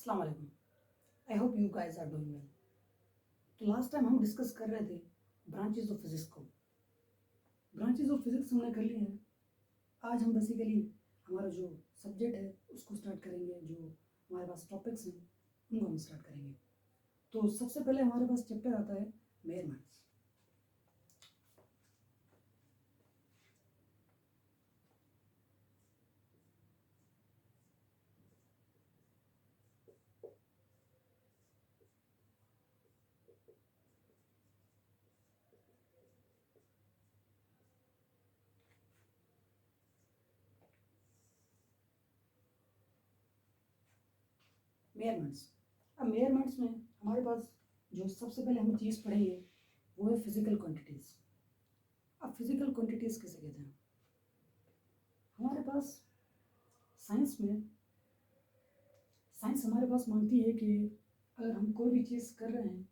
अस्सलाम वालेकुम। I hope you guys are doing well. तो लास्ट टाइम हम डिस्कस कर रहे थे ब्रांचेस ऑफ फिजिक्स को। ब्रांचेस ऑफ फिजिक्स हमने कर लिए हैं। आज हम बेसिकली हमारा जो सब्जेक्ट है उसको स्टार्ट करेंगे। जो हमारे पास टॉपिक्स हैं उनको हम स्टार्ट करेंगे। तो सबसे पहले हमारे पास चैप्टर आता है मेजरमेंट्स। मेजरमेंट्स। अब मेजरमेंट्स में हमारे पास जो सबसे पहले हम चीज़ पढ़ेंगे वो है फिजिकल क्वांटिटीज़। अब फिजिकल क्वांटिटीज़ किसे कहते हैं? हमारे पास साइंस में साइंस हमारे पास मानती है कि अगर हम कोई भी चीज़ कर रहे हैं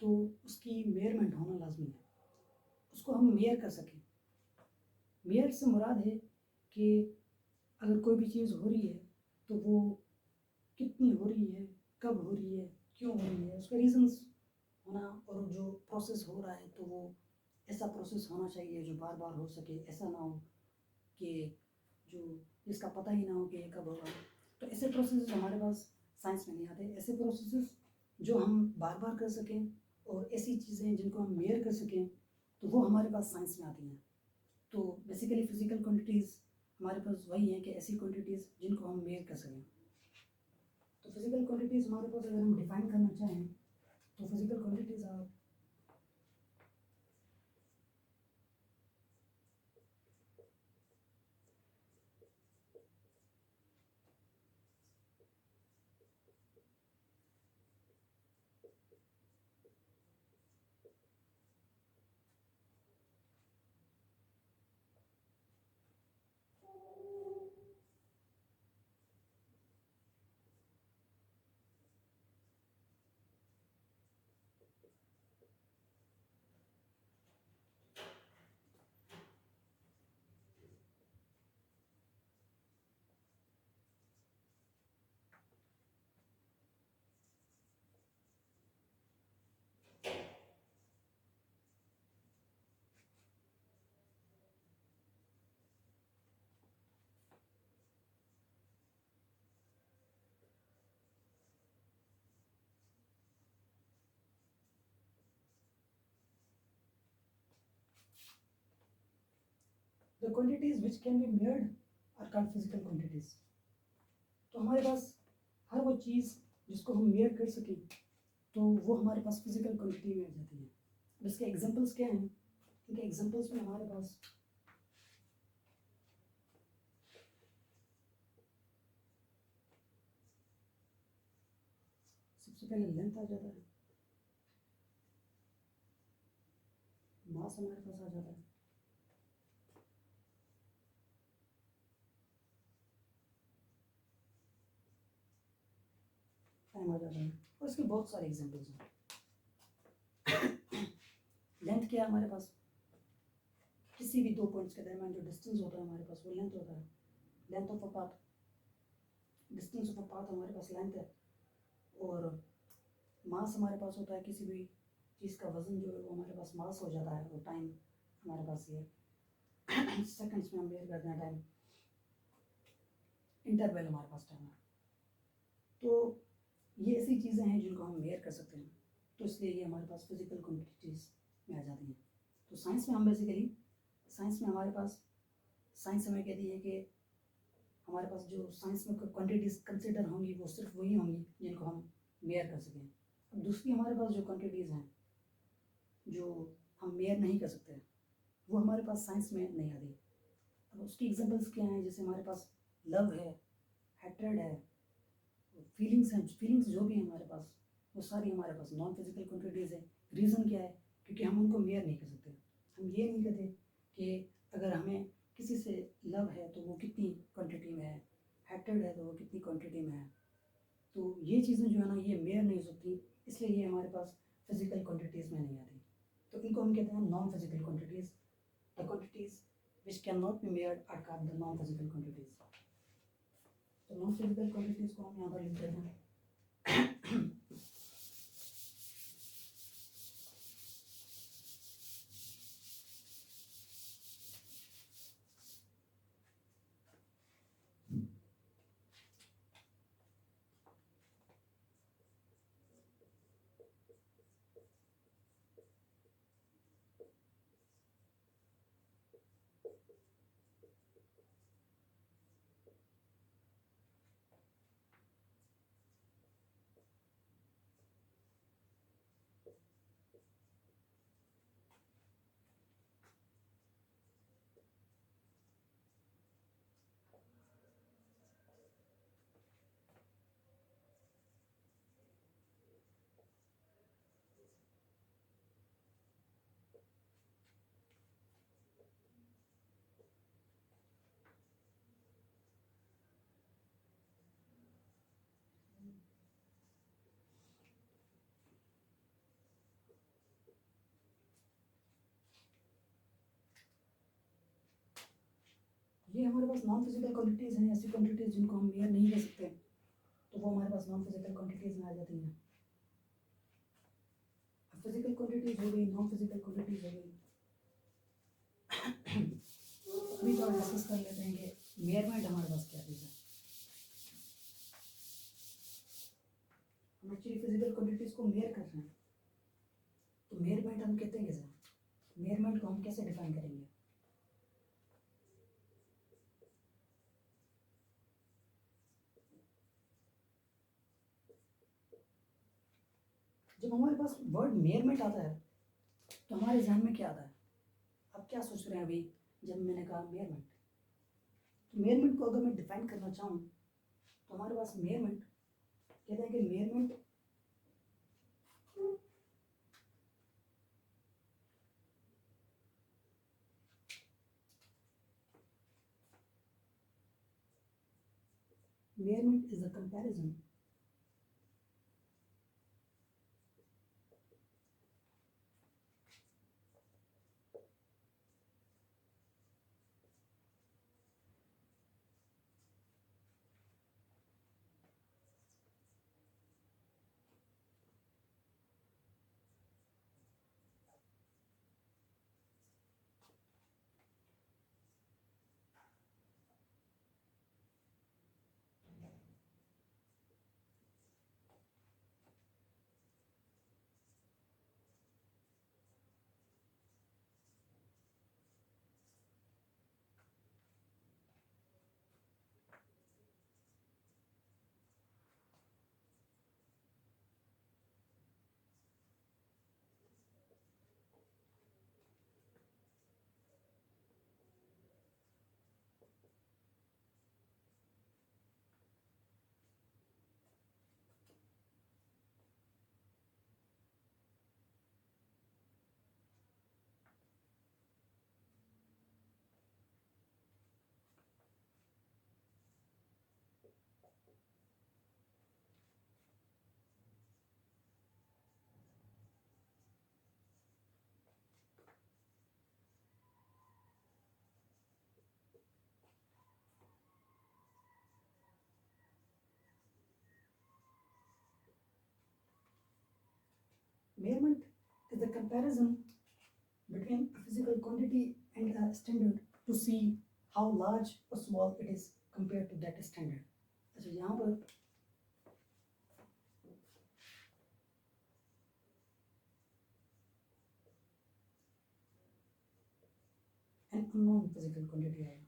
तो उसकी मेयरमेंट होना लाजमी है, उसको हम मेयर कर सकें। मेयर से मुराद है कि अगर कोई भी चीज़ हो रही है तो वो कितनी हो रही है, कब हो रही है, क्यों हो रही है, उसके रीजंस होना, और जो प्रोसेस हो रहा है तो वो ऐसा प्रोसेस होना चाहिए जो बार बार हो सके। ऐसा ना हो कि जो जिसका पता ही ना हो कि ये कब होगा। तो ऐसे प्रोसेस हमारे पास साइंस में नहीं आते। ऐसे प्रोसेस जो हम बार बार कर सकें और ऐसी चीज़ें जिनको हम मेयर कर सकें तो वो हमारे पास साइंस में आती हैं। तो बेसिकली फिजिकल क्वांटिटीज़ हमारे पास वही हैं कि ऐसी क्वांटिटीज़ जिनको हम मेयर कर सकें। तो फिजिकल क्वांटिटीज़ हमारे पास अगर हम डिफाइन करना चाहें तो फिजिकल क्वांटिटीज़ आप the quantities which can be measured are called physical quantities. तो हमारे पास हर वो चीज़ जिसको हम मेयर कर सकें तो वो हमारे पास फिजिकल क्वांटिटी में आ जाती है। अब इसके एग्जांपल्स क्या हैं? इनके एग्जांपल्स में हमारे पास सबसे पहले लेंथ आ जाता है, मास हमारे पास आ जाता है, टाइम आ जाता है, और इसके बहुत सारे एग्जांपल्स हैं। लेंथ क्या है हमारे पास? किसी भी दो पॉइंट्स के दरमियान जो डिस्टेंस होता है हमारे पास वो लेंथ होता है। Length of a path, distance of a path हमारे पास लेंथ है। और मास हमारे पास होता है, किसी भी चीज़ का वजन जो है वो हमारे पास मास हो जाता है। और टाइम हमारे पास ये सेकंड्स में हम मेयर करते हैं टाइम। इंटरवल हमारे पास टाइम है। तो ये ऐसी चीज़ें हैं जिनको हम मेयर कर सकते हैं, तो इसलिए ये हमारे पास फिजिकल क्वांटिटीज़ में आ जाती हैं। तो साइंस में हम बेसिकली साइंस में हमारे पास साइंस हमें कहती है कि हमारे पास जो साइंस में क्वांटिटीज़ कंसिडर होंगी वो सिर्फ वही होंगी जिनको हम मेयर कर सकें। अब दूसरी हमारे पास जो क्वांटिटीज़ हैं जो हम मेयर नहीं कर सकते वो हमारे पास साइंस में नहीं आती। अब उसकी एग्जांपल्स क्या हैं? जैसे हमारे पास लव है, हैट्रेड है, फीलिंग्स हैं। फीलिंग्स जो भी हैं हमारे पास वो सारी हमारे पास नॉन फिजिकल क्वांटिटीज़ है। रीज़न क्या है? क्योंकि हम उनको मेयर नहीं कर सकते। हम ये नहीं कहते कि अगर हमें किसी से लव है तो वो कितनी क्वांटिटी में है, हैट्रेड है तो वो कितनी क्वांटिटी में है। तो ये चीज़ें जो है ना ये मेयर नहीं हो सकती, इसलिए ये हमारे पास फिजिकल क्वांटिटीज़ में नहीं आती। तो इनको हम कहते हैं non physical quantities. The quantities which can not be measured are called the non physical quantities. तो नॉन फिजिकल क्वांटिटीज़ को हम यहाँ पर लिख देते हैं। ये हमारे पास नॉन फिजिकल क्वांटिटीज़ हैं, ऐसी क्वांटिटीज़ जिनको हम मेयर नहीं कर सकते, तो वो हमारे पास नॉन फिजिकल क्वांटिटीज़ में आ जाती हैं। फिजिकल क्वांटिटीज़ हो गई, नॉन फिजिकल क्वांटिटीज़ हो गई। अभी तो डिस्कस कर लेते हैं कि मेयरमेंट हमारे पास क्या चीज़ है। हम एक्चुअली फिजिकल क्वांटिटीज़ को मेयर कर रहे हैं, तो मेयरमेंट हम कहते हैं कैसे? मेयरमेंट को हम कैसे डिफाइन करेंगे? जब हमारे पास वर्ड मेयरमेंट आता है तो हमारे जहन में क्या आता है? आप क्या सोच रहे हैं अभी जब मैंने कहा मेयरमेंट? तो मेयरमेंट को अगर मैं डिफाइन करना चाहूँ तो हमारे पास मेयरमेंट कहते हैं कि मेयरमेंट is a comparison measurement is the comparison between a physical quantity and a standard to see how large or small it is compared to that standard. अच्छा यहाँ पर an unknown physical quantity आएगा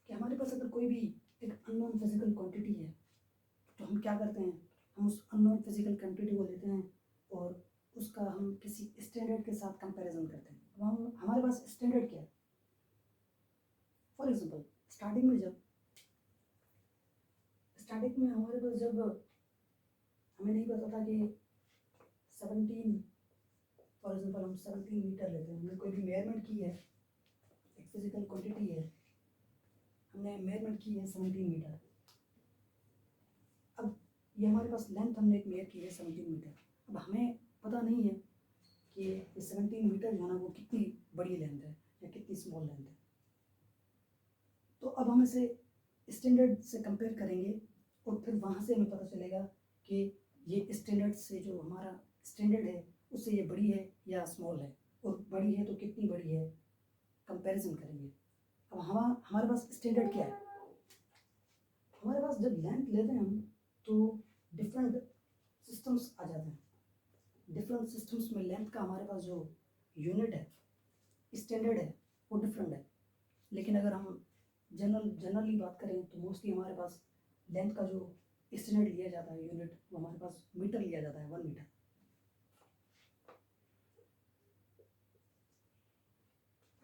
कि हमारे पास अगर कोई भी एक unknown physical quantity है तो हम क्या करते हैं, हम उस unknown physical quantity को लेते हैं और उसका हम किसी स्टैंडर्ड के साथ कंपैरिजन करते हैं। अब हम हमारे पास स्टैंडर्ड क्या है? फॉर एग्जांपल स्टार्टिंग में हमारे पास जब हमें नहीं पता था कि 17 फॉर एग्जांपल हम 17 मीटर लेते हैं, हमने कोई भी मेजरमेंट की है, एक फिजिकल क्वांटिटी है, हमने मेजरमेंट की है 17 मीटर। अब ये हमारे पास लेंथ हमने एक मेजर की है 17 मीटर। अब हमें पता नहीं है कि ये 17 मीटर जो है ना वो कितनी बड़ी लेंथ है या कितनी स्मॉल लेंथ है। तो अब हम इसे स्टैंडर्ड से कंपेयर करेंगे और फिर वहाँ से हमें पता चलेगा कि ये स्टैंडर्ड से जो हमारा स्टैंडर्ड है उससे ये बड़ी है या स्मॉल है, और बड़ी है तो कितनी बड़ी है, कंपैरिजन करेंगे। अब हमारे पास स्टैंडर्ड क्या है, हमारे पास जब लेंथ लेते हैं हम तो डिफरेंट सिस्टम्स आ जाते हैं। डिफरेंट सिस्टम्स में लेंथ का हमारे पास जो यूनिट है, स्टैंडर्ड है, वो डिफरेंट है। लेकिन अगर हम जनरली बात करें तो मोस्टली हमारे पास लेंथ का जो स्टैंडर्ड लिया जाता है यूनिट, वो हमारे पास मीटर लिया जाता है, 1 मीटर।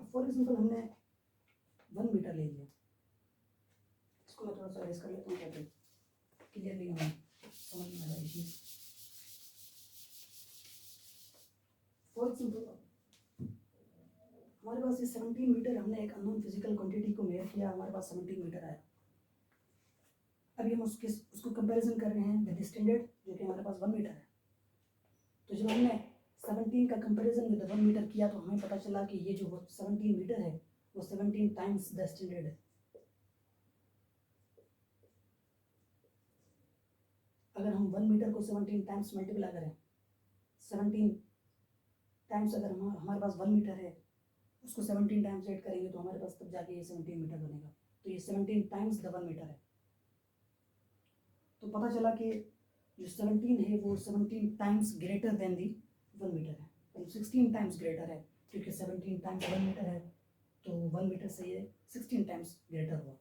अब फॉर एग्जाम्पल हमने 1 मीटर ले लिया, इसको मैं थोड़ा सा रेस कर लेता हूँ ताकि क्लियरली हमें समझ में आ जाए चीज़। फॉर एग्जाम्पल हमारे पास ये 17 मीटर, हमने एक अननोन फिजिकल क्वांटिटी को मेजर किया, हमारे पास 17 मीटर आया। अभी हम उसको कंपैरिजन कर रहे हैं विद स्टैंडर्ड जो कि हमारे पास 1 मीटर है। तो जब हमने 17 का कंपैरिजन विद 1 मीटर किया तो हमें पता चला कि ये जो 17 मीटर है वो 17 टाइम्स द स्टैंडर्ड है। अगर हम 1 मीटर को 17 टाइम्स मल्टीप्लाई करें, 17 टाइम्स अगर हमारे पास 1 मीटर है, उसको 17 टाइम्स ऐड करेंगे तो हमारे पास तब जाके ये 17 मीटर बनेगा। तो ये 17 टाइम्स द 1 मीटर है। तो पता चला कि जो 17 है वो 17 टाइम्स ग्रेटर देन दी 1 मीटर है, मतलब 16 टाइम्स ग्रेटर है, क्योंकि 17 टाइम्स 1 मीटर है तो 1 मीटर से ये 16 टाइम्स ग्रेटर हुआ।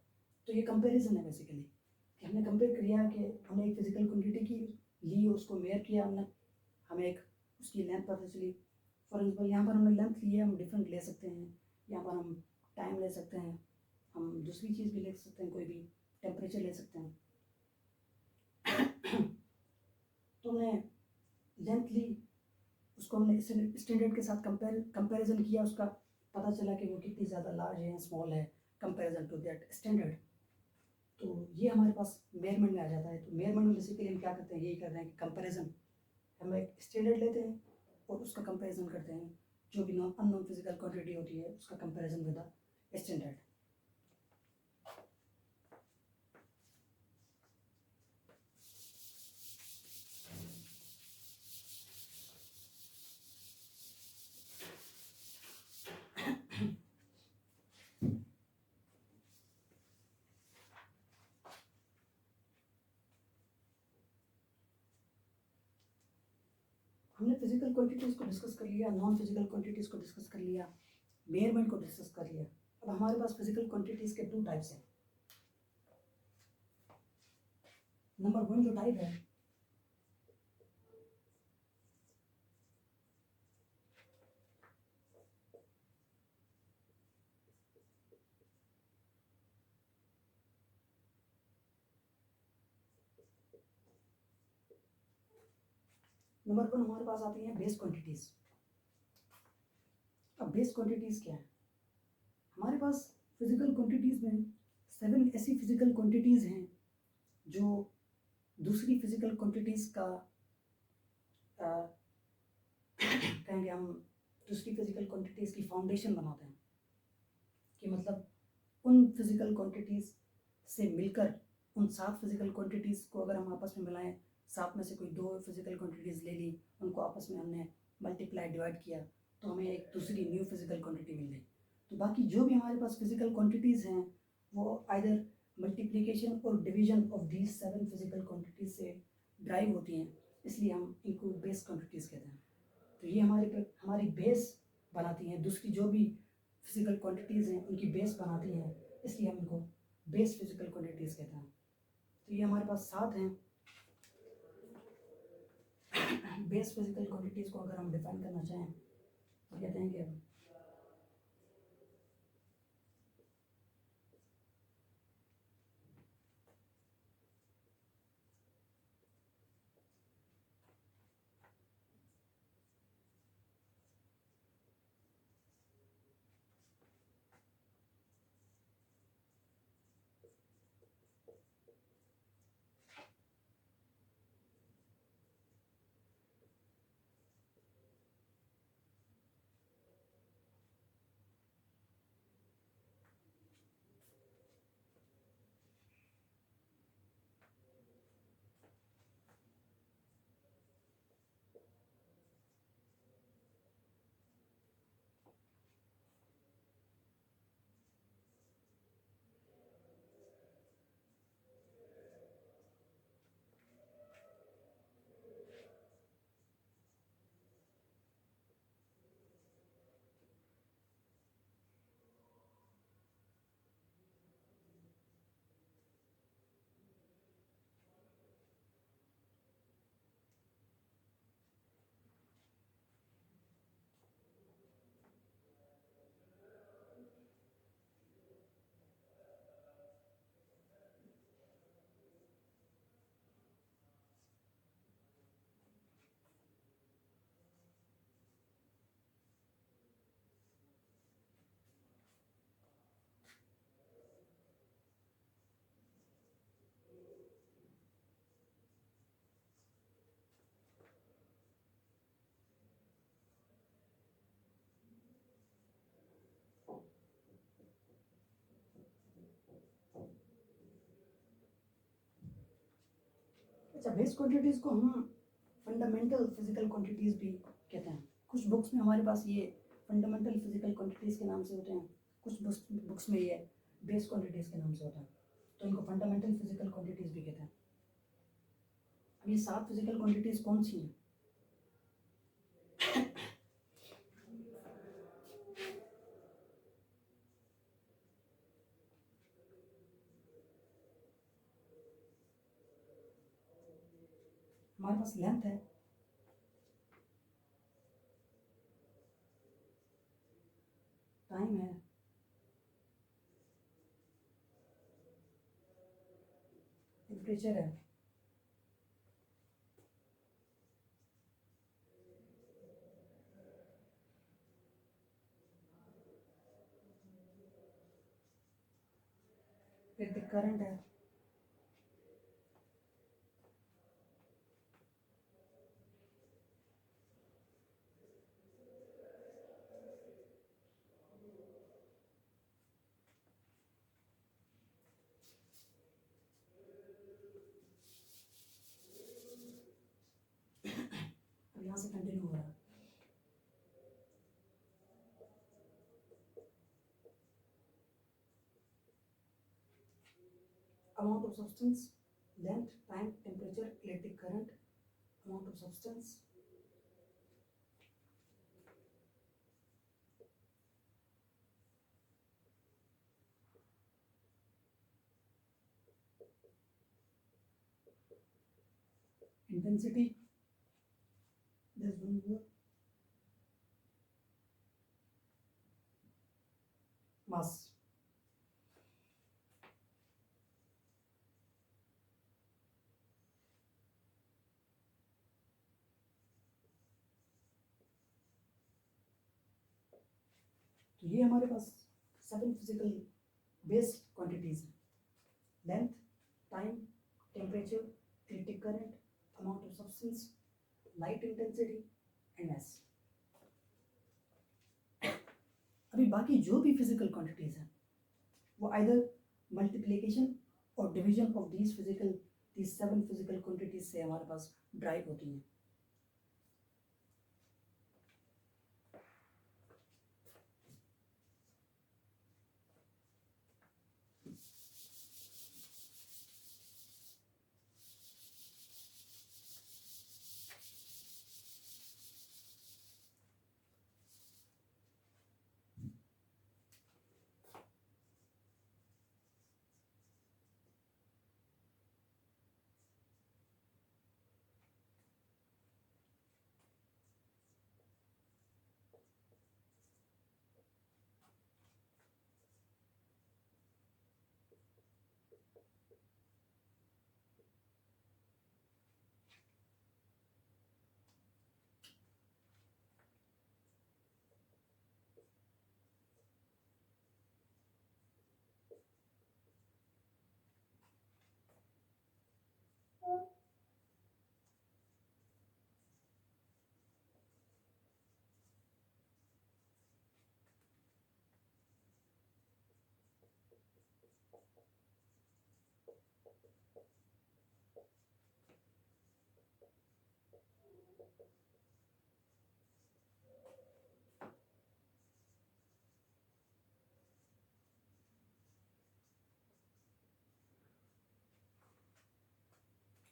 तो ये कंपैरिजन है बेसिकली, कि हमने कंपेयर किया कि हमने एक फिजिकल क्वांटिटी की ली, उसको मेयर किया हमने, हमें एक उसकी लेंथ पता चली। फॉर एग्जाम्पल यहाँ पर हमने लेंथ ली है, हम डिफरेंट ले सकते हैं, यहाँ पर हम टाइम ले सकते हैं, हम दूसरी चीज़ भी ले सकते हैं, कोई भी टेम्परेचर ले सकते हैं। तो हमने लेंथ ली, उसको हमने स्टैंडर्ड के साथ कंपैरिजन किया, उसका पता चला कि वो कितनी ज़्यादा लार्ज है, स्मॉल है कंपैरिजन टू दैट स्टैंडर्ड। तो ये हमारे पास मेजरमेंट में आ जाता है। तो मेजरमेंट में बेसिकली हम क्या करते हैं, यही कर रहे हैं कि कंपैरिजन, हम एक स्टैंडर्ड लेते हैं और उसका कंपैरिजन करते हैं, जो भी अननोन फिजिकल क्वांटिटी होती है उसका कंपैरिजन विद द स्टैंडर्ड। हमने फिजिकल क्वांटिटीज़ को डिस्कस कर लिया, नॉन फिजिकल क्वांटिटीज़ को डिस्कस कर लिया, मेजरमेंट को डिस्कस कर लिया। अब हमारे पास फिजिकल क्वांटिटीज़ के 2 टाइप्स हैं। नंबर 1 जो टाइप है, नंबर 1 हमारे पास आती हैं बेस क्वांटिटीज़। अब बेस क्वांटिटीज़ क्या है, हमारे पास फिजिकल क्वांटिटीज़ में 7 ऐसी फिजिकल क्वांटिटीज़ हैं जो दूसरी फिजिकल क्वांटिटीज़ का कहेंगे हम, दूसरी फिजिकल क्वांटिटीज़ की फाउंडेशन बनाते हैं। कि मतलब उन फिजिकल क्वांटिटीज़ से मिलकर उन 7 फिजिकल क्वांटिटीज़ को अगर हम आपस में मिलाएं, 7 में से कोई 2 फिजिकल क्वांटिटीज़ ले ली, उनको आपस में हमने मल्टीप्लाई डिवाइड किया तो हमें एक दूसरी न्यू फिजिकल क्वांटिटी मिल गई। तो बाकी जो भी हमारे पास फिजिकल क्वांटिटीज़ हैं वो आइदर मल्टीप्लिकेशन और division of these 7 physical quantities से ड्राइव होती हैं, इसलिए हम इनको बेस क्वांटिटीज़ कहते हैं। तो ये हमारी बेस बनाती हैं, दूसरी जो भी फिजिकल क्वांटिटीज़ हैं उनकी बेस बनाती हैं, इसलिए हम इनको बेस फिजिकल क्वांटिटीज़ कहते हैं। तो ये हमारे पास 7 हैं। बेस फिजिकल क्वांटिटीज़ को अगर हम डिफाइन करना चाहें तो कहते हैं कि अच्छा, बेस क्वांटिटीज़ को हम फंडामेंटल फिजिकल क्वांटिटीज़ भी कहते हैं। कुछ बुक्स में हमारे पास ये फंडामेंटल फिजिकल क्वांटिटीज़ के नाम से होते हैं, कुछ बुक्स में ये बेस क्वांटिटीज़ के नाम से होता है, तो इनको फंडामेंटल फिजिकल क्वांटिटीज़ भी कहते हैं। अब ये 7 फिजिकल क्वांटिटीज़ कौन सी हैं? हमारे पास लेंथ है, टाइम है, टेम्परेचर है, इलेक्ट्रिक करंट है, अब यहाँ से कंटिन्यू हो रहा है। Amount of substance, length, time, temperature, electric current, amount of substance, intensity, there's one more, mass। तो ये हमारे पास 7 फिजिकल बेस क्वांटिटीज हैं, length, time, temperature, electric current, amount of substance, light intensity and mass. अभी बाकी जो भी physical quantities हैं वो आइदर मल्टीप्लिकेशन और division of these 7 physical quantities से हमारे पास ड्राइव होती हैं।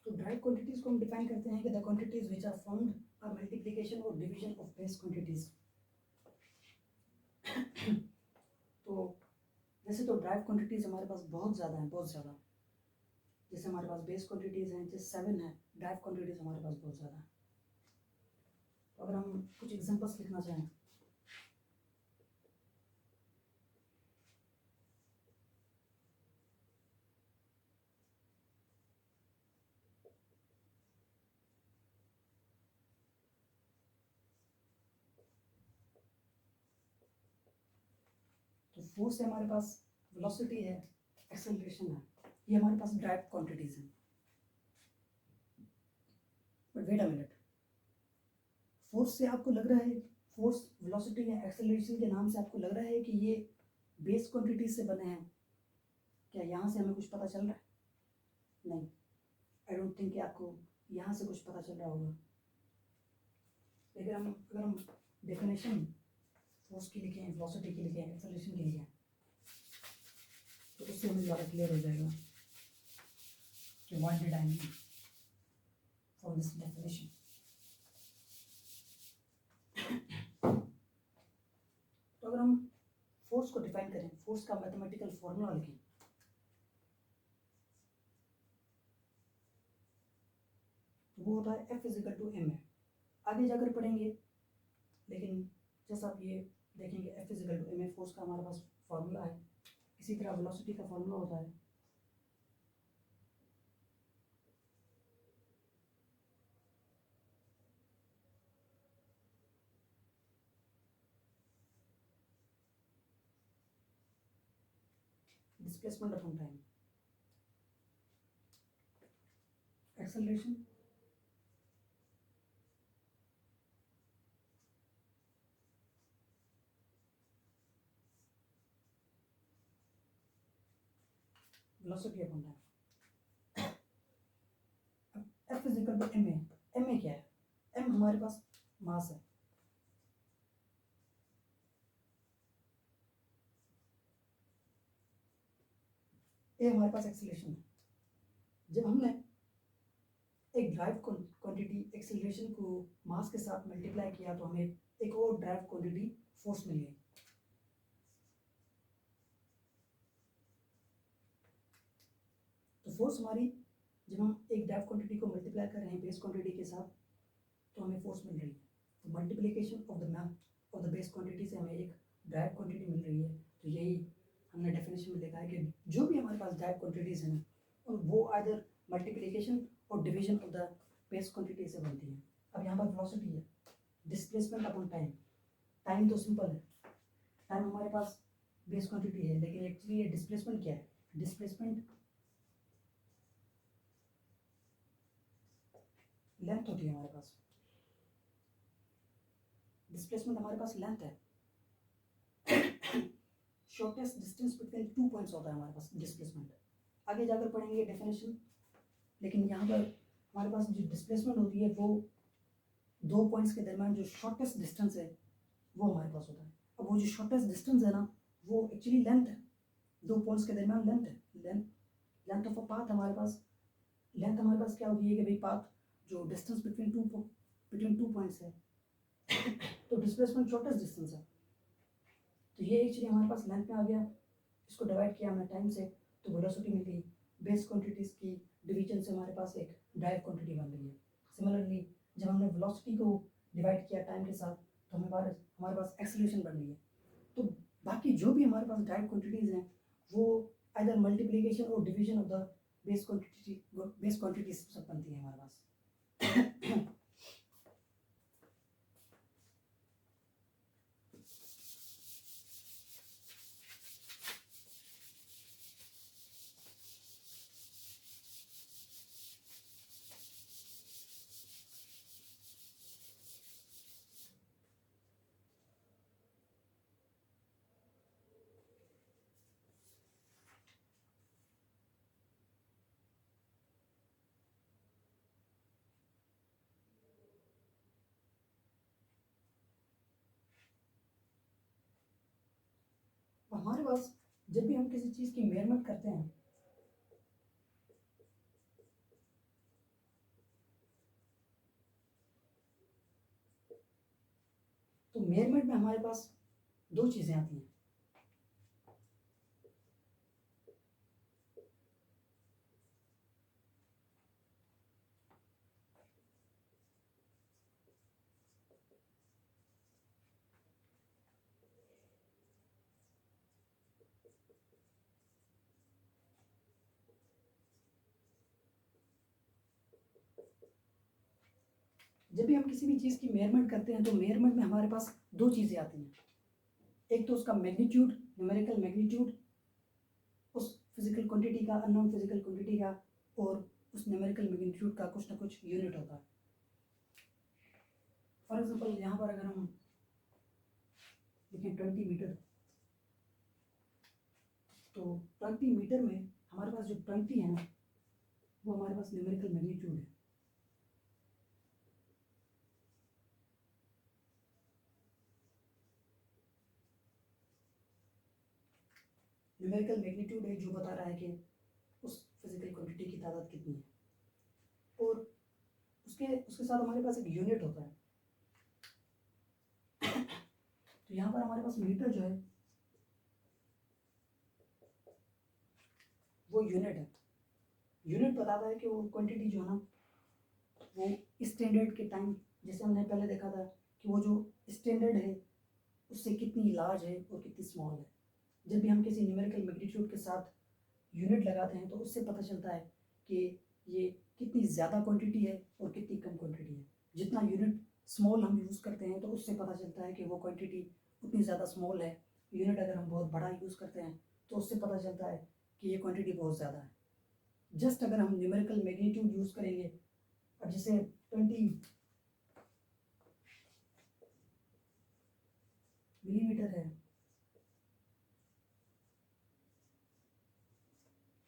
तो ड्राइव क्वांटिटीज को हम डिफाइन करते हैं कि the quantities which are found are multiplication और डिवीजन ऑफ बेस क्वांटिटीज। तो वैसे तो ड्राइव क्वांटिटीज हमारे पास बहुत ज़्यादा हैं, बहुत ज़्यादा। जैसे हमारे पास बेस क्वांटिटीज हैं, जैसे 7 है, ड्राइव क्वांटिटीज हमारे पास बहुत ज़्यादा है। तो अगर हम कुछ एग्जांपल्स लिखना चाहें, तो फोर्स है हमारे पास, वेलोसिटी है, एक्सेलरेशन है, ये हमारे पास ड्राइव क्वांटिटीज हैं। But wait a minute, force से आपको लग रहा है, फोर्स, वेलोसिटी या एक्सेलरेशन के नाम से आपको लग रहा है कि ये बेस क्वांटिटीज से बने हैं? क्या यहाँ से हमें कुछ पता चल रहा है? नहीं। आई डोंट थिंक कि आपको यहाँ से कुछ पता चल रहा होगा। अगर हम डेफिनेशन फोर्स की लिखें, वेलोसिटी की लिखें, एक्सेलरेशन की लिखें, तो उससे हमें ज़्यादा क्लियर हो जाएगा कि what did I mean from this definition. तो अगर हम फोर्स को डिफाइन करें, फोर्स का मैथमेटिकल फॉर्मूला लिखें, तो वो होता है F is equal to m है। आगे जाकर पढ़ेंगे, लेकिन जैसा आप ये देखेंगे F is equal to m है, फोर्स का हमारे पास फॉर्मूला है। इसी तरह वेलोसिटी का फॉर्मूला होता है displacement upon time. Acceleration velocity upon time. F is equal to m है। एम ए क्या है? एम हमारे पास मास है, ए हमारे पास एक्सेलरेशन है। जब हमने एक ड्राइव क्वांटिटी एक्सेलरेशन को मास के साथ मल्टीप्लाई किया तो हमें एक और ड्राइव क्वांटिटी फोर्स मिल गई। तो फोर्स हमारी, जब हम एक ड्राइव क्वांटिटी को मल्टीप्लाई कर रहे हैं बेस क्वांटिटी के साथ, तो हमें फोर्स मिल रही है। तो multiplication of the base quantity से हमें एक ड्राइव क्वांटिटी मिल रही है। तो यही हमने डेफिनेशन में लिखा है कि जो भी हमारे पास ड्राइव क्वांटिटीज हैं और वो आइदर मल्टीप्लिकेशन और division of the base quantity से बनती है। अब यहाँ पर वेलोसिटी है, डिस्प्लेसमेंट अपॉन टाइम। टाइम तो सिंपल है, टाइम हमारे पास बेस क्वांटिटी है, लेकिन एक्चुअली ये डिस्प्लेसमेंट क्या है? डिस्प्लेसमेंट लेंथ होती है हमारे पास। डिस्प्लेसमेंट हमारे पास लेंथ है। शॉर्टेस्ट डिस्टेंस बिटवीन 2 पॉइंट्स होता है हमारे पास डिस्प्लेसमेंट। आगे जाकर पढ़ेंगे डेफिनेशन, लेकिन यहाँ पर हमारे पास जो डिस्प्लेसमेंट होती है वो 2 पॉइंट्स के दरमियान जो शॉर्टेस्ट डिस्टेंस है वो हमारे पास होता है। अब वो जो शॉर्टेस्ट डिस्टेंस है ना, वो एक्चुअली लेंथ है। 2 पॉइंट्स के दरमियान लेंथ है। लेंथ ऑफ अ पाथ हमारे पास, लेंथ हमारे पास क्या होगी कि भाई पाथ जो डिस्टेंस बिटवीन टू पॉइंट्स है तो डिस्प्लेसमेंट शॉर्टेस्ट डिस्टेंस है। तो ये एक्चुअली हमारे पास लेंथ में आ गया। इसको डिवाइड किया हमने टाइम से, तो वेलोसिटी मिल गई। बेस क्वांटिटीज की डिवीजन से हमारे पास एक ड्राइव क्वांटिटी बन रही है। सिमिलरली जब हमने वेलोसिटी को डिवाइड किया टाइम के साथ, तो हमारे पास एक्सेलरेशन बन रही है। तो बाकी जो भी हमारे पास ड्राइव क्वांटिटीज हैं वो आइदर मल्टीप्लिकेशन और division of the base quantities सब बनती है हमारे पास। हमारे पास जब भी हम किसी चीज़ की मेजरमेंट करते हैं तो मेजरमेंट में हमारे पास 2 चीज़ें आती हैं। जब भी हम किसी भी चीज़ की मेजरमेंट करते हैं तो मेजरमेंट में हमारे पास 2 चीज़ें आती हैं। एक तो उसका मैग्नीट्यूड, न्यूमेरिकल मैग्नीट्यूड उस फिजिकल क्वांटिटी का, अननोन फिजिकल क्वांटिटी का, और उस न्यूमेरिकल मैग्नीट्यूड का कुछ ना कुछ यूनिट होता है। फॉर एग्जांपल यहाँ पर अगर हम लिखें 20 मीटर, तो 20 मीटर में हमारे पास जो 20 है ना, वो हमारे पास न्यूमेरिकल मैग्नीट्यूड है। न्यूमेरिकल मैग्नीट्यूड है जो बता रहा है कि उस फिजिकल क्वांटिटी की तादाद कितनी है, और उसके उसके साथ हमारे पास एक यूनिट होता है। तो यहाँ पर हमारे पास मीटर जो है वो यूनिट है। यूनिट बताता है कि वो क्वांटिटी जो है ना वो स्टैंडर्ड के टाइम, जैसे हमने पहले देखा था कि वो जो स्टैंडर्ड है उससे कितनी लार्ज है और कितनी स्मॉल है। जब भी हम किसी न्यूमेरिकल मैग्नीट्यूड के साथ यूनिट लगाते हैं तो उससे पता चलता है कि ये कितनी ज़्यादा क्वांटिटी है और कितनी कम क्वांटिटी है। जितना यूनिट स्मॉल हम यूज़ करते हैं तो उससे पता चलता है कि वो क्वांटिटी उतनी ज़्यादा स्मॉल है। यूनिट अगर हम बहुत बड़ा यूज़ करते हैं तो उससे पता चलता है कि ये क्वांटिटी बहुत ज़्यादा है। जस्ट अगर हम न्यूमेरिकल मैग्नीट्यूड यूज़ करेंगे, अब जैसे 20 मिलीमीटर है,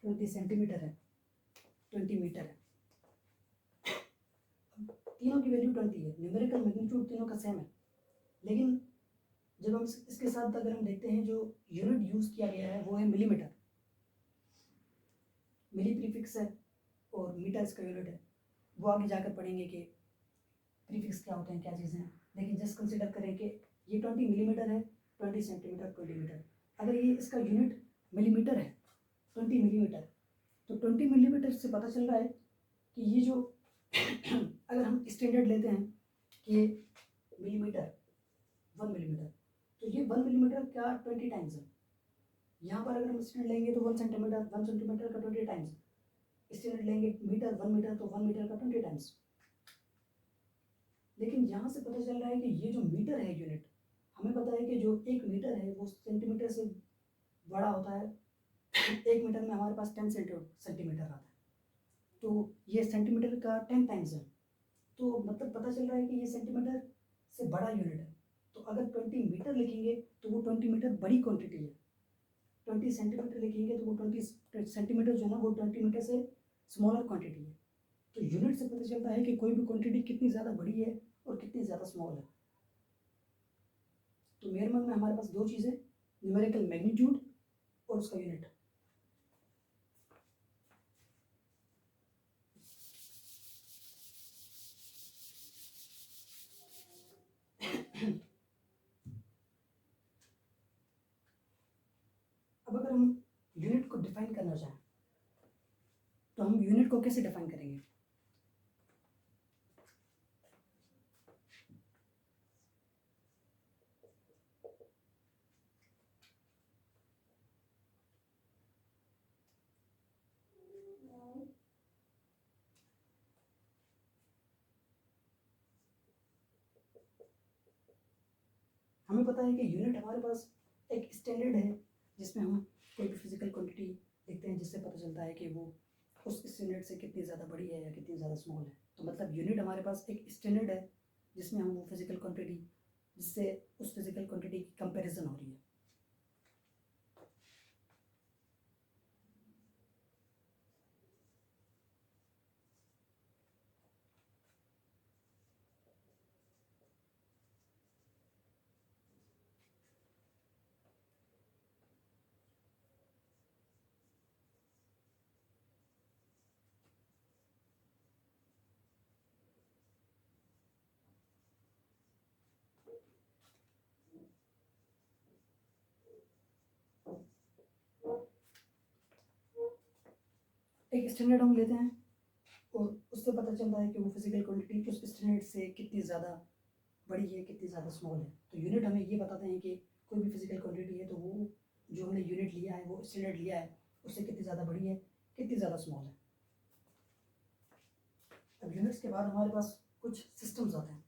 20 सेंटीमीटर है, 20 मीटर है, तीनों की वैल्यू 20 है। न्यूमेरिकल मैग्नीट्यूड तीनों का सेम है, लेकिन जब हम इसके साथ अगर हम देखते हैं जो यूनिट यूज़ किया गया है वो है मिलीमीटर। मिली प्रीफिक्स है और मीटर इसका यूनिट है। वो आगे जाकर पढ़ेंगे कि प्रीफिक्स क्या होते हैं, क्या चीज़ें हैं। लेकिन जस्ट कंसिडर करें कि ये 20 मिलीमीटर है, 20 सेंटीमीटर, 20 मीटर। अगर ये इसका यूनिट मिलीमीटर है, 20 मिलीमीटर, तो 20 मिलीमीटर से पता चल रहा है कि ये जो अगर हम स्टैंडर्ड लेते हैं कि मिलीमीटर 1 मिलीमीटर, तो ये 1 मिलीमीटर का 20 टाइम्स है। यहाँ पर अगर हम स्टैंडर्ड लेंगे तो 1 सेंटीमीटर, 1 सेंटीमीटर का 20 टाइम्स। स्टैंडर्ड लेंगे मीटर, 1 मीटर, तो 1 मीटर का 20 टाइम्स। लेकिन यहाँ से पता चल रहा है कि ये जो मीटर है यूनिट, हमें पता है कि जो 1 मीटर है वो सेंटीमीटर से बड़ा होता है। 1 मीटर में हमारे पास 10 सेंटीमीटर आता है, तो ये सेंटीमीटर का 10 टाइम्स है। तो मतलब पता चल रहा है कि ये सेंटीमीटर से बड़ा यूनिट है। तो अगर 20 मीटर लिखेंगे तो वो 20 मीटर बड़ी क्वांटिटी है। 20 सेंटीमीटर लिखेंगे तो वो 20 सेंटीमीटर जो है ना वो 20 मीटर से स्मॉलर क्वांटिटी है। तो यूनिट से पता चलता है कि कोई भी क्वांटिटी कितनी ज़्यादा बड़ी है और कितनी ज़्यादा स्मॉल है। तो मेजरमेंट में हमारे पास दो चीज़ें, न्यूमेरिकल मैग्नीट्यूड और उसका यूनिट। अब अगर हम यूनिट को डिफाइन करना चाहें तो हम यूनिट को कैसे डिफाइन करेंगे? हमें पता है कि यूनिट हमारे पास एक स्टैंडर्ड है जिसमें हम कोई भी फिजिकल क्वांटिटी देखते हैं जिससे पता चलता है कि वो उस स्टैंडर्ड से कितनी ज़्यादा बड़ी है या कितनी ज़्यादा स्मॉल है। तो मतलब यूनिट हमारे पास एक स्टैंडर्ड है जिसमें हम वो फिजिकल क्वांटिटी, जिससे उस फिजिकल क्वांटिटी की कंपैरिजन हो रही है। एक स्टैंडर्ड हम लेते हैं और उससे पता चलता है कि वो फिजिकल क्वांटिटी उस स्टैंडर्ड से कितनी ज़्यादा बड़ी है, कितनी ज़्यादा स्मॉल है। तो यूनिट हमें ये बताते हैं कि कोई भी फिजिकल क्वांटिटी है तो वो जो हमने यूनिट लिया है, वो स्टैंडर्ड लिया है, उससे कितनी ज़्यादा बड़ी है, कितनी ज़्यादा स्मॉल है। अब यूनिट्स के बाद हमारे पास कुछ सिस्टम्स आते हैं।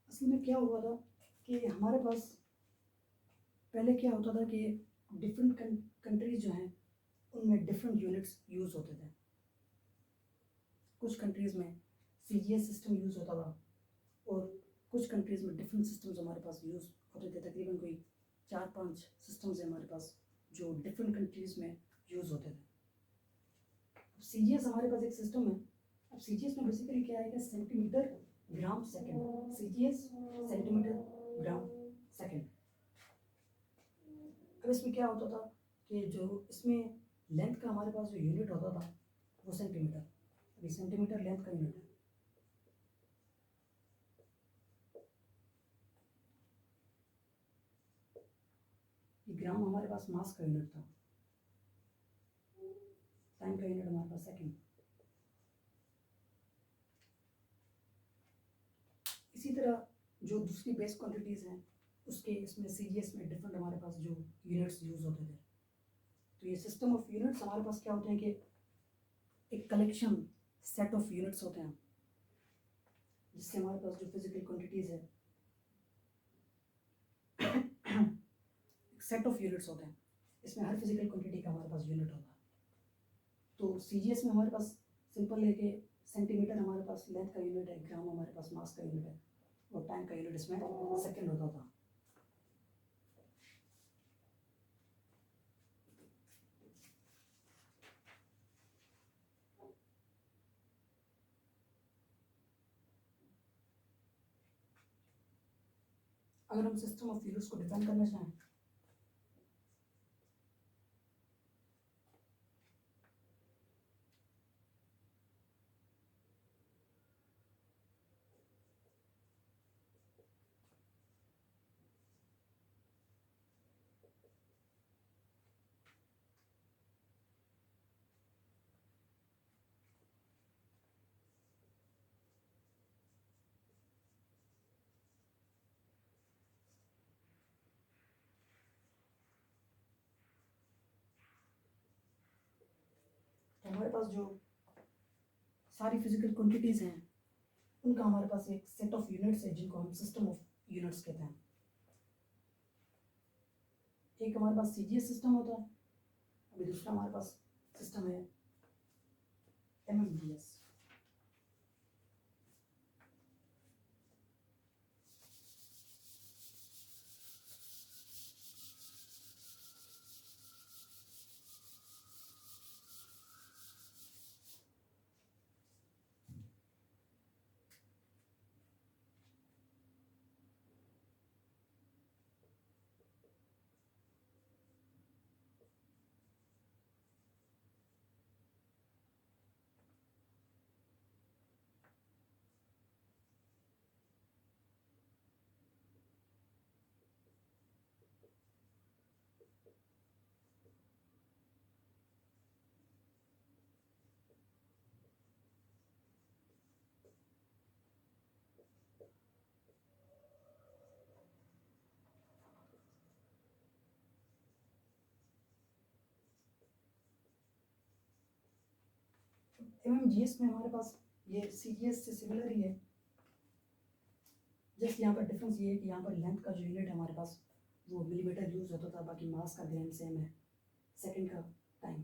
असल में क्या हुआ था कि हमारे पास पहले क्या होता था कि डिफरेंट कंट्रीज जो हैं उनमें डिफरेंट यूनिट्स यूज़ होते थे। कुछ कंट्रीज़ में सीजीएस सिस्टम यूज़ होता था और कुछ कंट्रीज़ में डिफरेंट सिस्टम्स हमारे पास यूज़ होते थे। तकरीबन कोई 4-5 सिस्टम्स हैं हमारे पास जो डिफरेंट कंट्रीज़ में यूज़ होते थे। सीजीएस हमारे पास एक सिस्टम है। अब सीजीएस में बेसिकली क्या है कि centimetre gram second, CGS centimetre gram second. अब इसमें क्या होता था कि जो इसमें लेंथ का हमारे पास जो यूनिट होता था वो सेंटीमीटर, अभी सेंटीमीटर लेंथ का यूनिट है। ग्राम हमारे पास मास का यूनिट था, टाइम का यूनिट हमारे पास सेकंड। इसी तरह जो दूसरी बेस क्वांटिटीज़ हैं उसके इसमें सीजीएस में डिफरेंट हमारे पास जो यूनिट्स यूज़ होते थे। तो ये सिस्टम ऑफ यूनिट्स हमारे पास क्या होते हैं कि एक कलेक्शन सेट ऑफ यूनिट्स होते हैं जिससे हमारे पास जो फिजिकल क्वांटिटीज़ है एक सेट ऑफ यूनिट्स होते हैं। इसमें हर फिजिकल क्वांटिटी का हमारे पास यूनिट होता है। तो सीजीएस में हमारे पास सिंपल है कि सेंटीमीटर हमारे पास लेंथ का यूनिट है, ग्राम हमारे पास मास का यूनिट है और टाइम का यूनिट इसमें सेकंड होता था। अगर हम सिस्टम ऑफ यूनिट्स को डिफाइन करना चाहें तो हमारे पास जो सारी फिजिकल क्वांटिटीज़ हैं उनका हमारे पास एक सेट ऑफ यूनिट्स है जिनको हम सिस्टम ऑफ यूनिट्स कहते हैं। एक हमारे पास सीजीएस सिस्टम होता है, अभी दूसरा हमारे पास सिस्टम है एमएमजीएस। एमएमजीएस में हमारे पास ये सीजीएस से सिमिलर ही है, जस्ट यहाँ पर डिफरेंस ये है कि यहाँ पर लेंथ का जो यूनिट है हमारे पास वो मिलीमीटर यूज होता था, बाकी मास का ग्राम सेम है, सेकंड का टाइम,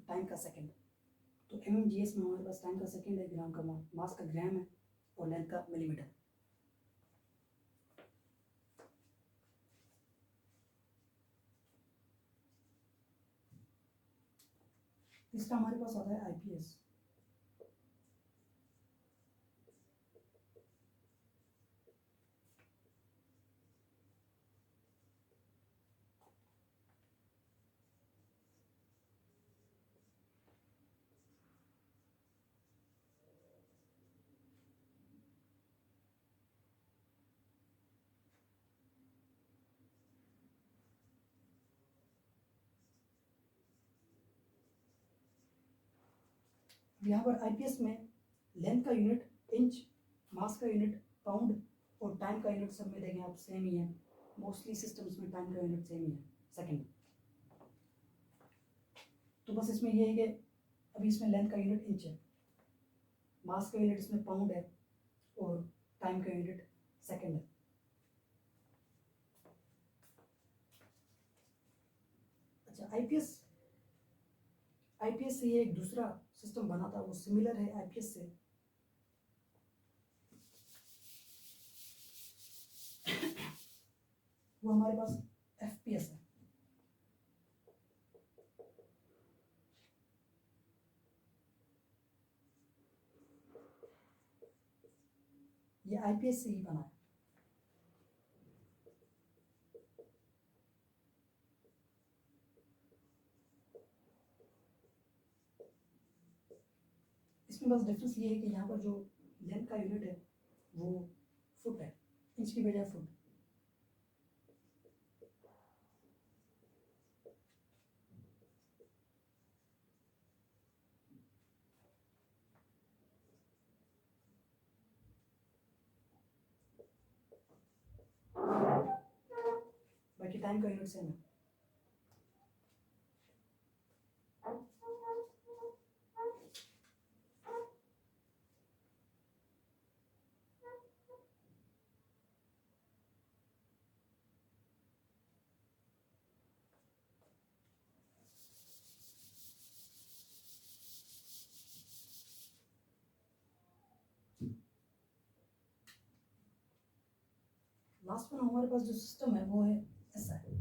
टाइम का सेकंड। तो एमएमजीएस में हमारे पास टाइम का सेकंड है, ग्राम का मास का ग्राम है और लेंथ का मिलीमीटर। तीसरा हमारे पास आता है आईपीएस। यहाँ पर आईपीएस में लेंथ का यूनिट इंच, मास का यूनिट पाउंड और टाइम का यूनिट सब मिलेंगे आप सेम ही है। मोस्टली सिस्टम्स में टाइम का यूनिट सेम ही है, सेकंड। तो बस इसमें ये है कि अभी इसमें लेंथ का यूनिट इंच है, मास का यूनिट इसमें पाउंड है और टाइम का यूनिट सेकंड है। अच्छा, आईपीएस से ये एक दूसरा सिस्टम बना था, वो सिमिलर है आईपीएस से। वो हमारे पास एफपीएस है। ये आईपीएस से ही बना है। इसमें बस डिफरेंस ये है कि यहाँ पर जो लेंथ का यूनिट है वो फुट है, इंच की बजाय फुट। बाकी टाइम का यूनिट सेम है। लास्ट में हमारे पास जो सिस्टम है वो है ऐसा है।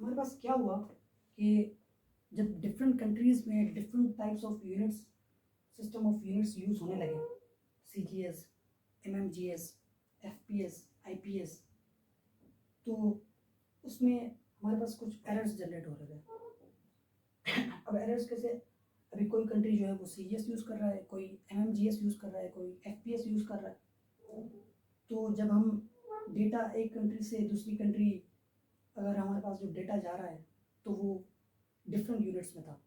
हमारे पास क्या हुआ कि जब डिफरेंट कंट्रीज में different types of units, system of units use होने लगे, सीजीएस, एमएमजीएस, एफपीएस, आईपीएस, तो उसमें हमारे पास कुछ एरर्स जनरेट हो रहे थे। अब एरर्स कैसे, अभी कोई कंट्री जो है वो सीजीएस यूज़ कर रहा है, कोई एमएमजीएस यूज़ कर रहा है, कोई एफपीएस यूज़ कर रहा है। तो जब हम डेटा एक कंट्री से दूसरी कंट्री, अगर हमारे पास जो डेटा जा रहा है तो वो डिफरेंट यूनिट्स में था।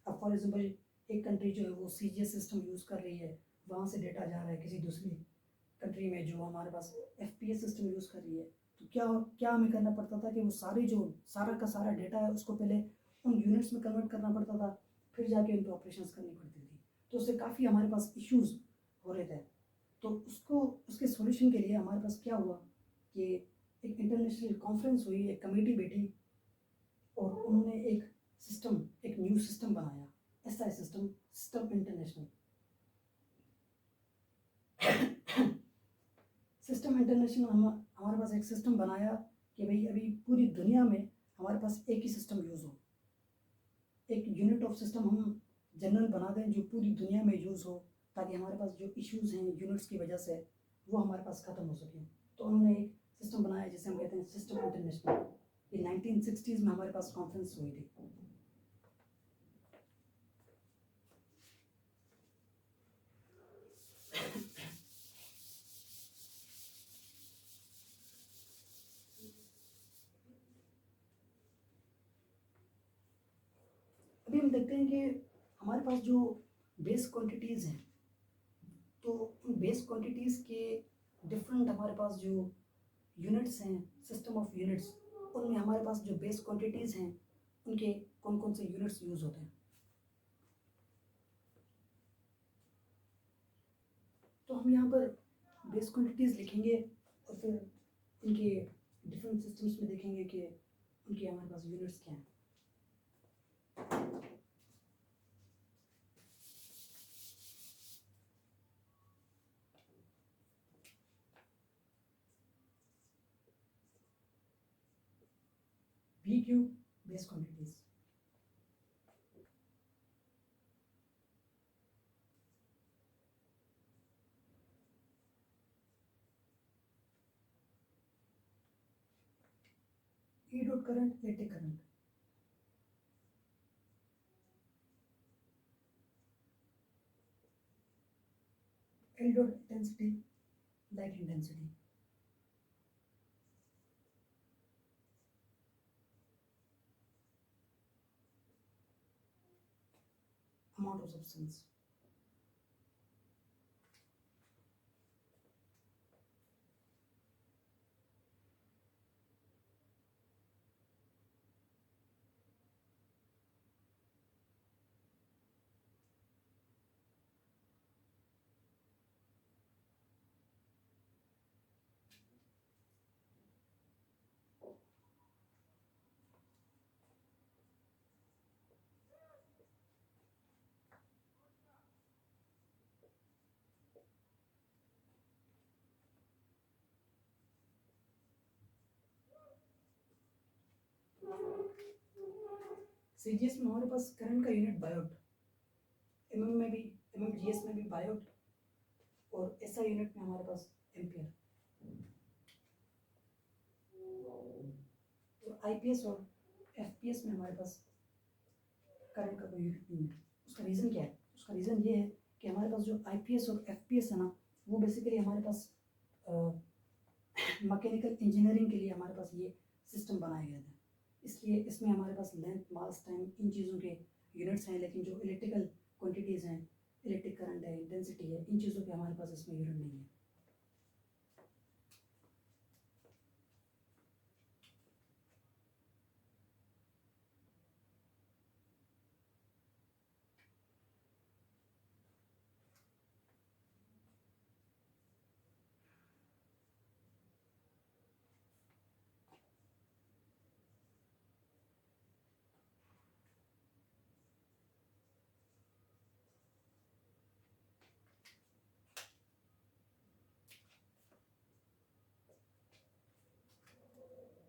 अब फॉर एग्जांपल एक कंट्री जो है वो सीजीएस सिस्टम यूज़ कर रही है, वहाँ से डेटा जा रहा है किसी दूसरी कंट्री में जो हमारे पास एफपीएस सिस्टम यूज़ कर रही है, तो क्या क्या हमें करना पड़ता था कि वो सारा का सारा डेटा है उसको पहले उन यूनिट्स में कन्वर्ट करना पड़ता था, फिर जाके उन पर ऑपरेशंस करनी पड़ती थी। तो उससे काफ़ी हमारे पास इश्यूज हो रहे थे। तो उसके सॉल्यूशन के लिए हमारे पास क्या हुआ कि एक इंटरनेशनल कॉन्फ्रेंस हुई, एक कमेटी बैठी और उन्होंने एक न्यू सिस्टम बनाया, ऐसा system, system international. System international हमारे पास एक सिस्टम बनाया कि भाई अभी पूरी दुनिया में हमारे पास एक ही सिस्टम यूज़ हो, एक यूनिट ऑफ सिस्टम हम जनरल बना दें जो पूरी दुनिया में यूज़ हो, ताकि हमारे पास जो इश्यूज हैं यूनिट्स की वजह से वो हमारे पास ख़त्म हो सकें। तो उन्होंने एक सिस्टम बनाया जिसे हम कहते हैं सिस्टम इंटरनेशनल। ये 1960s में हमारे पास कॉन्फ्रेंस हुई थी। अभी हम देखते हैं कि हमारे पास जो बेस क्वांटिटीज़ हैं, तो उन बेस क्वांटिटीज़ के डिफरेंट हमारे पास जो यूनिट्स हैं, सिस्टम ऑफ यूनिट्स, उनमें हमारे पास जो बेस क्वांटिटीज़ हैं उनके कौन कौन से यूनिट्स यूज़ होते हैं। तो हम यहाँ पर बेस क्वांटिटीज़ लिखेंगे और फिर इनके डिफरेंट सिस्टम्स में देखेंगे कि उनके हमारे पास यूनिट्स क्या हैं। BQ base quantities, E dot current, electric current. L dot intensity, light intensity. Amount of substance. CGS में हमारे पास करंट का यूनिट बायोट, एमएम में भी, एमएमजीएस में भी बायोट, और एसआई यूनिट में हमारे पास एम्पियर। तो आईपीएस और एफपीएस में हमारे पास करंट का कोई यूनिट नहीं है। उसका रीज़न क्या है? उसका रीज़न ये है कि हमारे पास जो आईपीएस और एफपीएस है ना, वो बेसिकली हमारे पास मैकेनिकल इंजीनियरिंग के लिए हमारे पास ये सिस्टम बनाए गए थे। इसलिए इसमें हमारे पास लेंथ, मास, टाइम, इन चीज़ों के यूनिट्स हैं, लेकिन जो इलेक्ट्रिकल क्वांटिटीज़ हैं, इलेक्ट्रिक करंट है, इंटेंसिटी है, इन चीज़ों के हमारे पास इसमें यूनिट नहीं है।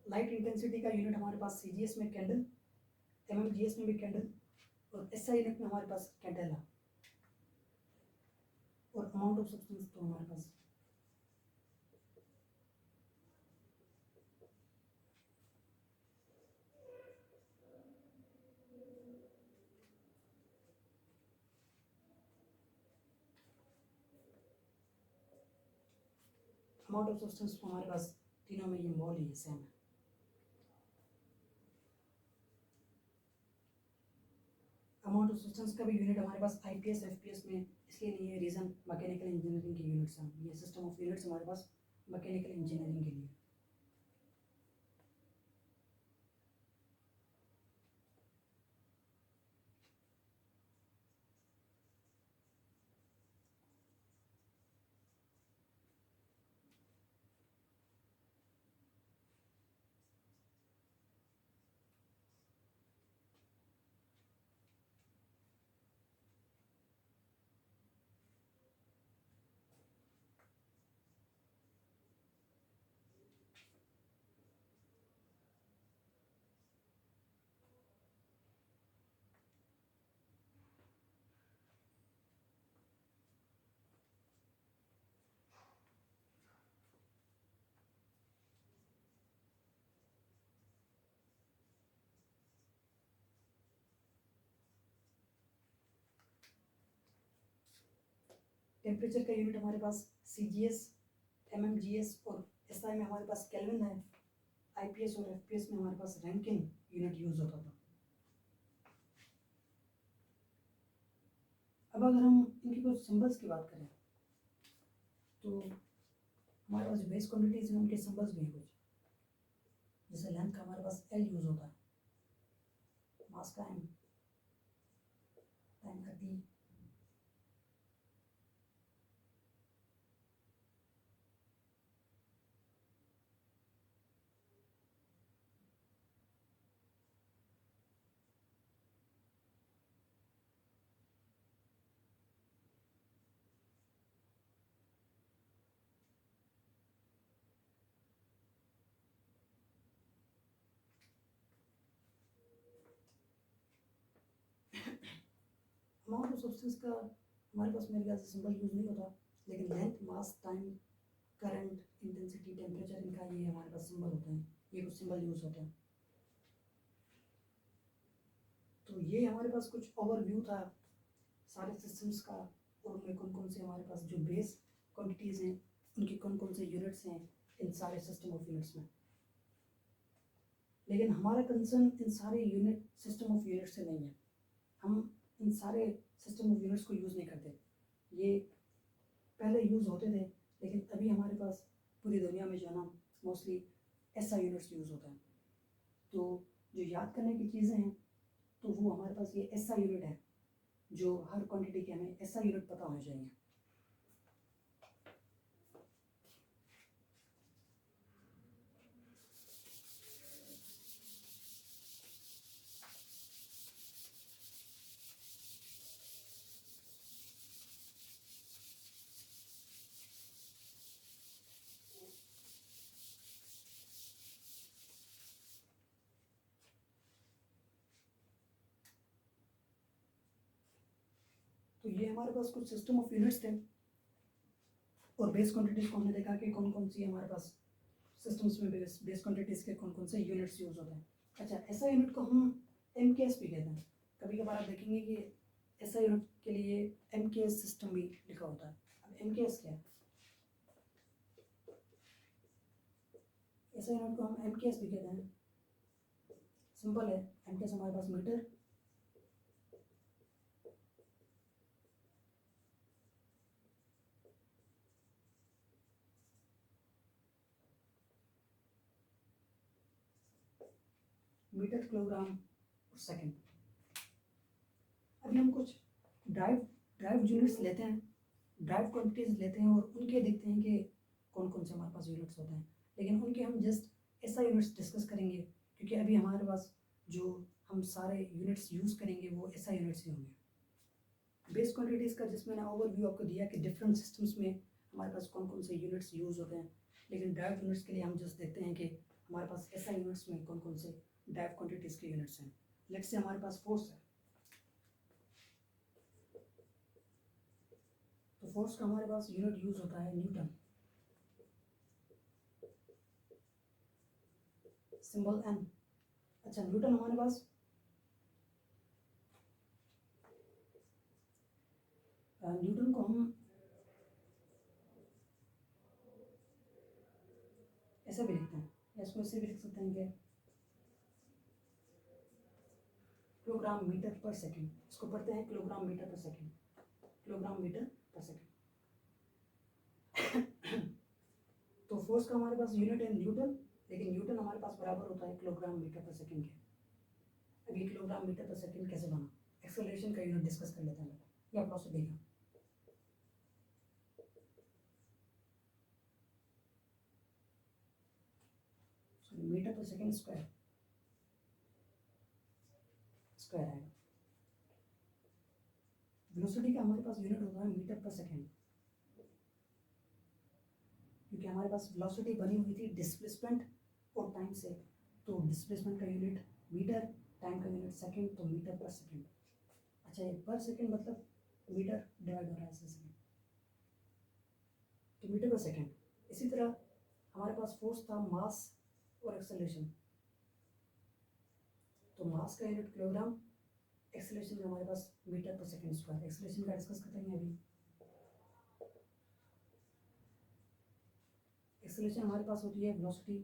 लाइट इंटेंसिटी का यूनिट हमारे पास सीजीएस में कैंडल, एमएमजीएस में भी कैंडल, और एसआई यूनिट में हमारे पास कैंडेला। और अमाउंट ऑफ सब्सटेंस तो हमारे पास अमाउंट ऑफ सब्सटेंस तो हमारे पास तीनों में ये मोल ही है, सेम है। अमाउंट ऑफ सब्सटेंस का भी यूनिट हमारे पास आईपीएस एफपीएस में इसलिए नहीं है, रीज़न मैकेनिकल इंजीनियरिंग के यूनिट्स हैं। ये सिस्टम ऑफ यूनिट्स हमारे पास मैकेनिकल इंजीनियरिंग के लिए। टेम्परेचर का यूनिट हमारे पास सीजीएस, एमएमजीएस और एसआई में हमारे पास केल्विन है। आईपीएस और एफपीएस में हमारे पास रैंकिन यूनिट यूज होता था। अब अगर हम इनकी कुछ सिंबल्स की बात करें तो हमारे पास जो बेस क्वांटिटीज हैं उनके सिंबल्स भी हैं कुछ। जैसे लेंथ का हमारे पास एल यूज होता है, मास का एम, टाइम का टी, अमाउंट ऑफ सब्सटेंस का हमारे पास मेरे ख्याल से सिंबल यूज नहीं होता, लेकिन लेंथ, मास, टाइम, करंट, इंटेंसिटी, टेम्परेचर, इनका ये हमारे पास सिंबल होते हैं। ये कुछ सिंबल यूज होते हैं। तो ये हमारे पास कुछ ओवरव्यू था सारे सिस्टम्स का, और उनमें कौन कौन से हमारे पास जो बेस क्वांटिटीज़ हैं उनके कौन कौन से यूनिट्स हैं इन सारे सिस्टम ऑफ यूनिट्स में। लेकिन हमारा कंसर्न इन सारे यूनिट सिस्टम ऑफ यूनिट से नहीं है, हम इन सारे सिस्टम ऑफ यूनिट्स को यूज़ नहीं करते। ये पहले यूज़ होते थे, लेकिन अभी हमारे पास पूरी दुनिया में जो है ना मोस्टली SI यूनिट्स यूज़ होता है। तो जो याद करने की चीज़ें हैं तो वो हमारे पास ये SI यूनिट है, जो हर क्वांटिटी के हमें SI यूनिट पता होने चाहिए। तो ये हमारे पास कुछ सिस्टम ऑफ यूनिट्स थे, और बेस क्वांटिटीज़ को हमने देखा कि कौन कौन सी हमारे पास सिस्टम्स में बेस क्वांटिटीज़ के कौन कौन से यूनिट्स यूज़ होते हैं। अच्छा, SI यूनिट को हम MKS भी कहते हैं। कभी कभार आप देखेंगे कि SI यूनिट के लिए MKS सिस्टम भी लिखा होता है। अब MKS क्या है? SI यूनिट को हम MKS भी कहते हैं। सिंपल है, MKS हमारे पास मीटर, मीटर, किलोग्राम और सेकंड। अभी हम कुछ ड्राइव यूनिट्स लेते हैं, ड्राइव क्वांटिटीज लेते हैं और उनके देखते हैं कि कौन कौन से हमारे पास यूनिट्स होते हैं। लेकिन उनके हम जस्ट SI यूनिट्स डिस्कस करेंगे, क्योंकि अभी हमारे पास जो हम सारे यूनिट्स यूज़ करेंगे वो SI यूनिट्स ही होंगे। बेस क्वांटिटीज़ का जिसमें मैंने ओवरव्यू आपको दिया कि डिफरेंट सिस्टम्स में हमारे पास कौन कौन से यूनिट्स यूज़ होते हैं, लेकिन ड्राइव यूनिट्स के लिए हम जस्ट देखते हैं कि हमारे पास SI यूनिट्स में कौन कौन से ड्राइव क्वांटिटीज़ के यूनिट्स हैं। लेट्स से हमारे पास फोर्स है, तो फोर्स का हमारे पास यूनिट यूज़ होता है न्यूटन, सिंबल N। अच्छा, न्यूटन हमारे पास न्यूटन को हम ऐसे भी लिखते हैं, या इसको ऐसे भी लिख सकते हैं कि किलोग्राम मीटर पर सेकंड। इसको पढ़ते हैं किलोग्राम मीटर पर सेकंड, किलोग्राम मीटर पर सेकंड। तो फोर्स का हमारे पास यूनिट है न्यूटन, लेकिन न्यूटन हमारे पास बराबर होता है किलोग्राम मीटर पर सेकंड के। अब ये किलोग्राम मीटर पर सेकंड कैसे बना, एक्सेलरेशन का यूनिट डिस्कस कर लेते हैं। ये आप लोग से देखा, मीटर पर सेकंड स्क्वायर आएगा। वेलोसिटी का हमारे पास यूनिट होता है मीटर पर सेकंड, क्योंकि हमारे पास वेलोसिटी बनी हुई थी डिस्प्लेसमेंट और टाइम से। तो डिस्प्लेसमेंट का यूनिट मीटर, टाइम का यूनिट सेकंड, तो मीटर पर सेकंड। अच्छा, ये पर सेकंड मतलब मीटर डिवाइड हो रहा है सेकंड, तो मीटर पर सेकंड। इसी तरह हमारे पास फोर्स था मास और एक्सेलरेशन, तो मास का यूनिट किलोग्राम, एक्सेलरेशन का हमारे पास मीटर पर सेकंड स्क्वायर। एक्सेलरेशन का डिस्कस करेंगे अभी। एक्सेलरेशन हमारे पास होती है वेलोसिटी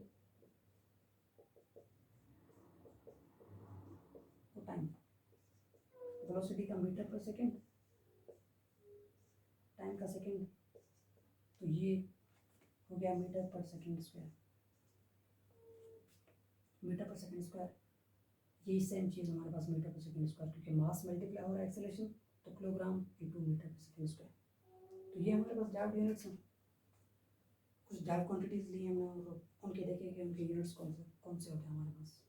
और टाइम। वेलोसिटी का मीटर पर सेकंड, टाइम का सेकंड, तो ये हो गया मीटर पर सेकंड स्क्वायर। मीटर पर सेकंड स्क्वायर, यही सेम चीज़ हमारे पास मीटर पर सेकंड स्क्वायर, क्योंकि मास मल्टीप्लाई हो रहा है एक्सेलरेशन, तो किलोग्राम इंटू मीटर पर सेकंड स्क्वायर। तो ये हमारे पास डायरेक्ट यूनिट्स हैं। कुछ डायरेक्ट क्वांटिटीज ली हमने और उनके देखे कि उनके यूनिट्स कौन से होते हैं हमारे पास।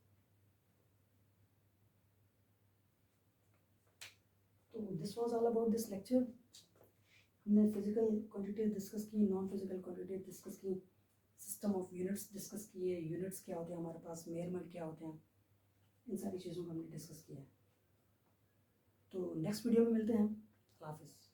तो this was all about this lecture. हमने फिजिकल क्वांटिटीज डिस्कस की, नॉन फिजिकल क्वांटिटीज डिस्कस की, सिस्टम ऑफ यूनिट्स डिस्कस किए, यूनिट्स क्या होते हैं हमारे पास, मेजरमेंट क्या होते हैं, इन सारी चीज़ों को हमने डिस्कस किया है। तो नेक्स्ट वीडियो में मिलते हैं। अल्लाह हाफिज़।